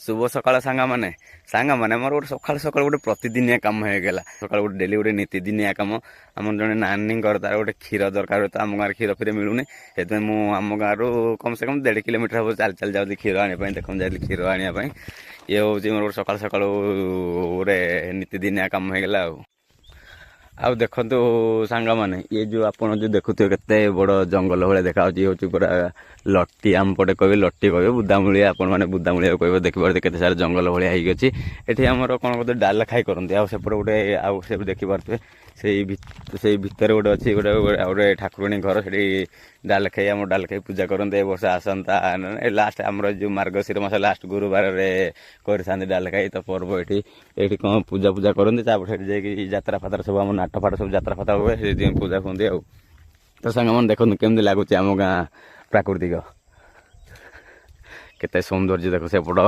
शुभ सकाळ सांग मोर गोटे सकाल सकाल गोटे प्रतिदिनिया कम हो गला सकाल गोटे डेली गोटे नीतिदिनिया कम आम जड़े नानी तार गोटे क्षीर दरकार तो आम गाँव क्षीर फिर मिलूनी से आम गाँव कम से कम 1.5 किलोमीटर हम चल चल जाऊँगी क्षीर आने देख जाइए क्षीर आने ये हूँ मोर गोटे सकाल सकाल गोटे नीतिदिनिया कम हो गला आउ देखु सांग मैंने ये जो आप जो देखुए केते बड़ जंगल भाई देखा हूँ पूरा लट्टी आम पटे कहे लट्टी कहे बुदामुड़िया आपण मैंने बुदामुड़िया कहे देखिए केते सारा जंगल भाई होगी ये आमर कौन कहते डाल खाई करते आउपटे गोटे आउ से देखिपे से भितर गोटे अच्छी गोटे गोटे ठाकुराणी घर से डाल खाई आम डाल खाई पूजा करते वर्ष आसंता लास्ट आमर जो मार्गशीर मास लास्ट गुरुवार कर डाल खाई तो पर्व ये कौन पूजा पूजा करते जात्रा फात्रा सब आम नाट फाट सब जात्रा फात्रा हुए से पूजा करते तो सांग मैंने देखो केमती लगुच आम गाँ प्राकृतिक केते सौंदर्य देखो सेपट